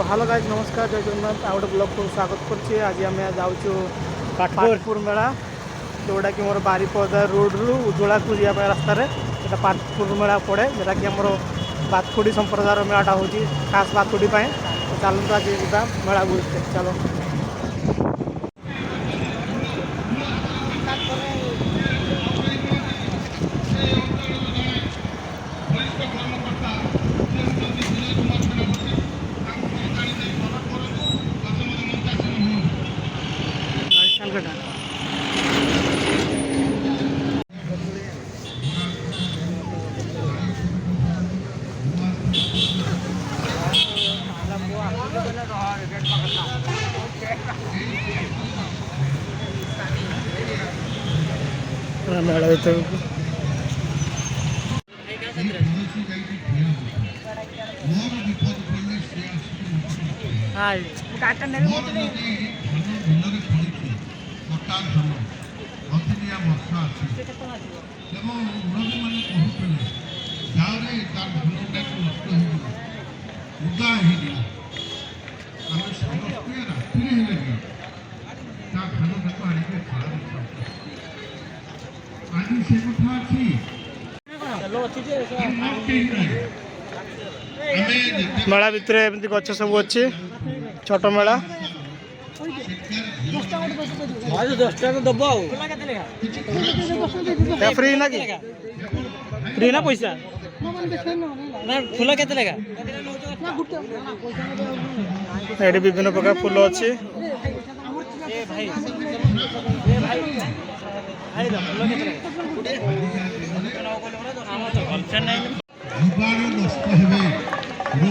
Hello guys नमस्कार जय जगन्नाथ आ गए ब्लॉग को स्वागत करछी। आज आम जाऊँ पाटपुर मेला जोटा कि मोर बारिपदा रोड रु उज्ज्वला को जावाई रास्तार यहाँ पाटपुर मेला पड़े जोटा कि आम बातखुड़ी संप्रदायर मेलाटा हूँ खास बातखुड़ी तो चलते आज जा मेला बुझते चलो। मेला भर मेला भितर एमती गच सब अच्छे छोट मेला फ्री ना कि फ्री ना पैसा फूल के विभिन्न प्रकार फूल अच्छे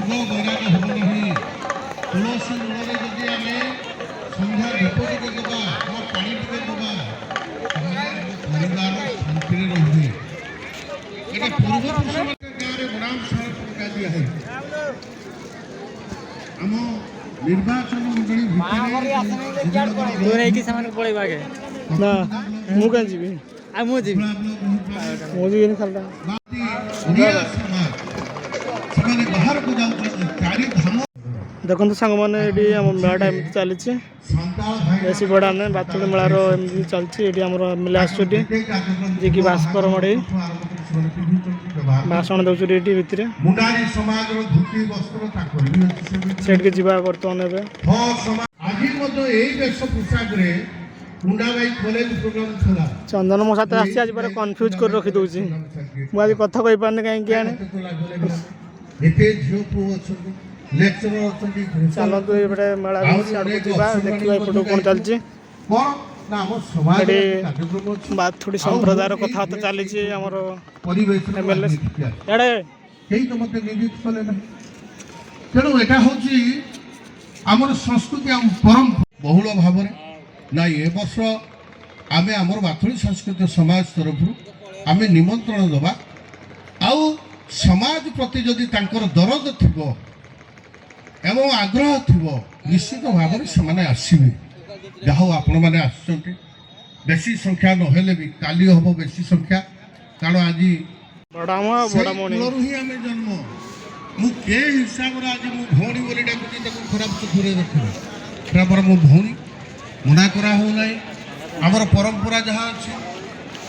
रोग वैराग हम नहीं तुलसी मूल जदि आम संध्या दीप टे देवा पा टे देवा परिवार शांति रही ये पूर्वपुरुष गाँव में ग्राम सभा दिखाई आम निर्वाचन मंडली देखो सांग मैंने मेलाटा एमती चली बेस बड़ा ना बातुड़ी मेलार एमती चलती मेला आसुटी जी कि भास्कर मढ़ी भाषण दौर ये भितर से जावा बर्तमान चंदन मो साथ आसी आज पूरा कन्फ्यूज कर रखी दूसरी मुझे कथा कही पारनी कहीं चलतु ये मेला देखा एपट कौन चलती बाथुड़ी संप्रदायर कथबार्ता चली तेणु यहाँ हूँ संस्कृति परंपरा बहुल भाव ना ए वर्ष आम आमर बाथुड़ी संस्कृति समाज तरफ आम निमंत्रण दबा आउ समाज प्रति जदि दरद थी एवं आग्रह थी निश्चित भाव से आसवे जहाँ आपण मैंने आसी संख्या नहेले भी काली हम बेसी संख्या कारण आज ही आम जन्म मुझे हिसाब से आज मो भौणी बोली डाकुची खराब चुखुरे देखिए मो भौणी मना करा हो आमर परंपरा जहाँ अच्छे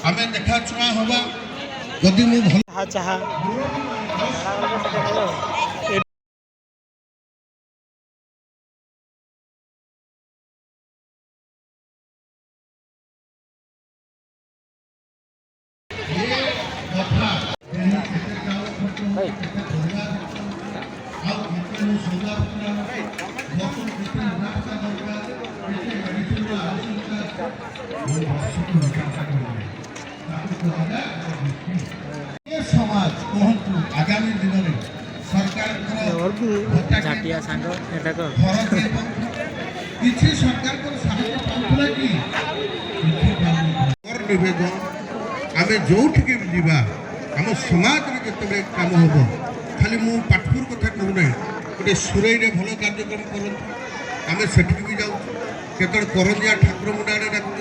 आम देखा छुआ हवा जदि मु चाह समाज कहतु आगामी दिन में सरकार किसी सरकार निवेदन आम जो जावा आम समाज में जिते कम हम खाली मु पाटपुर कथा कहूना गोटे सुरई भल कार्यक्रम करूँ आम से भी जाऊँ केत करंजिया ठाकुर मुंडा डाकुं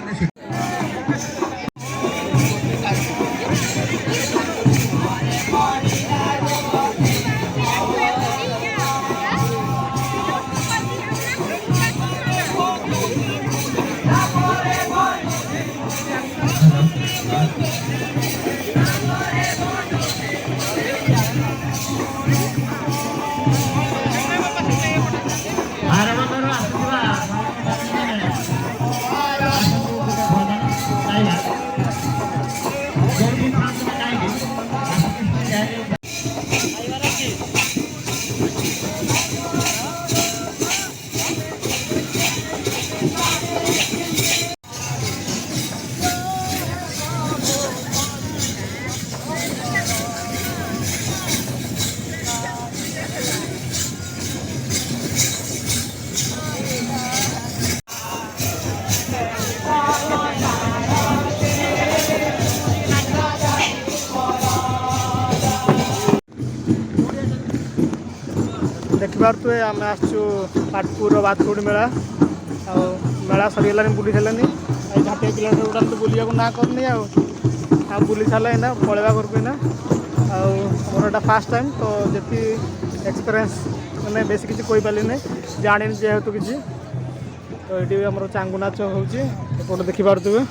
ଦେଖିପାରୁଥିବେ ଆମେ ଆସିଛୁ ପାଟପୁର ବାତକୁଡ଼ି ମେଳା ଆଉ ମେଳା ସରିଗଲାଣି ବୁଲି ସାରିଲାନି ଏଇ ଝାଟିଆ କିଲୋମିଟର ଗୁଡ଼ା ତ ବୁଲିବାକୁ ନା କରୁନି ଆଉ ବୁଲି ସାରିଲା ଏଇନା ପଳେଇବା ଘରକୁ ଏଇନା ଆଉ ମୋର ଏଇଟା ଫାର୍ଷ୍ଟ ଟାଇମ୍ ତ ଯେତିକି ଏକ୍ସପିରିଏନ୍ସ ମାନେ ବେଶୀ କିଛି କହିପାରିଲିନି ଜାଣିନି ଯେହେତୁ କିଛି ତ ଏଇଠି ଆମର ଚାଙ୍ଗୁ ନାଚ ହେଉଛି ଏପଟେ ଦେଖିପାରୁଥିବେ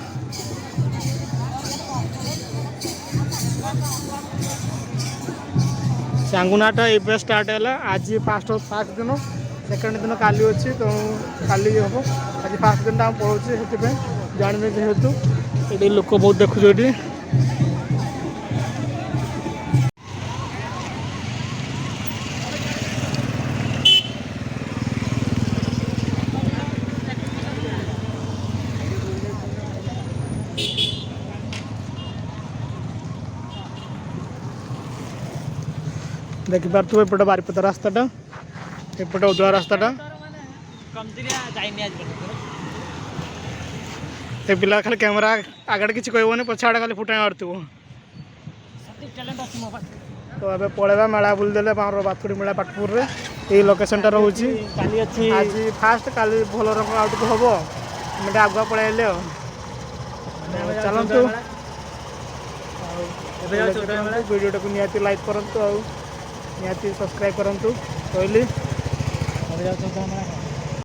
ଚାଙ୍ଗୁନାଟା ଏବେ ଷ୍ଟାର୍ଟ ହେଲା ଆଜି ଫାର୍ଷ୍ଟ ଦିନ ସେକେଣ୍ଡ ଦିନ କାଲି ଅଛି ତ କାଲି ହେବ ଆଜି ଫାର୍ଷ୍ଟ ଦିନଟା ଆମେ ପଳାଉଛି ସେଥିପାଇଁ ଜାଣିନି ଯେହେତୁ ଏଠି ଲୋକ ବହୁତ ଦେଖୁଛୁ ଏଠି ଦେଖିପାରୁଥିବେ ଏପଟେ ବାରିପଦା ରାସ୍ତାଟା ଏପଟେ ଉଦଳା ରାସ୍ତାଟା ଏ ପିଲା ଖାଲି କ୍ୟାମେରା ଆଗରେ କିଛି କହିବନି ପଛ ଆଡ଼େ ଖାଲି ଫୁଟାଇ ମାରୁଥିବ ତ ଏବେ ପଳେଇବା ମେଳା ବୁଲିଦେଲେ ଆମର ବାତକୁଡ଼ି ମେଳା ପାଟପୁରରେ ଏଇ ଲୋକେସନଟା ରହୁଛି କାଲି ଅଛି ଆଜି ଫାର୍ଷ୍ଟ କାଲି ଭଲ ରଙ୍ଗ ଆଉ ଟିକେ ହେବ ଆମେ ଟିକେ ଆଗୁଆ ପଳେଇ ଆସିଲେ ଆଉ ଚାଲନ୍ତୁ ଆଉ ଭିଡ଼ିଓଟାକୁ ନିହାତି ଲାଇକ୍ କରନ୍ତୁ ଆଉ ନିହାତି ସବସ୍କ୍ରାଇବ୍ କରନ୍ତୁ କହିଲି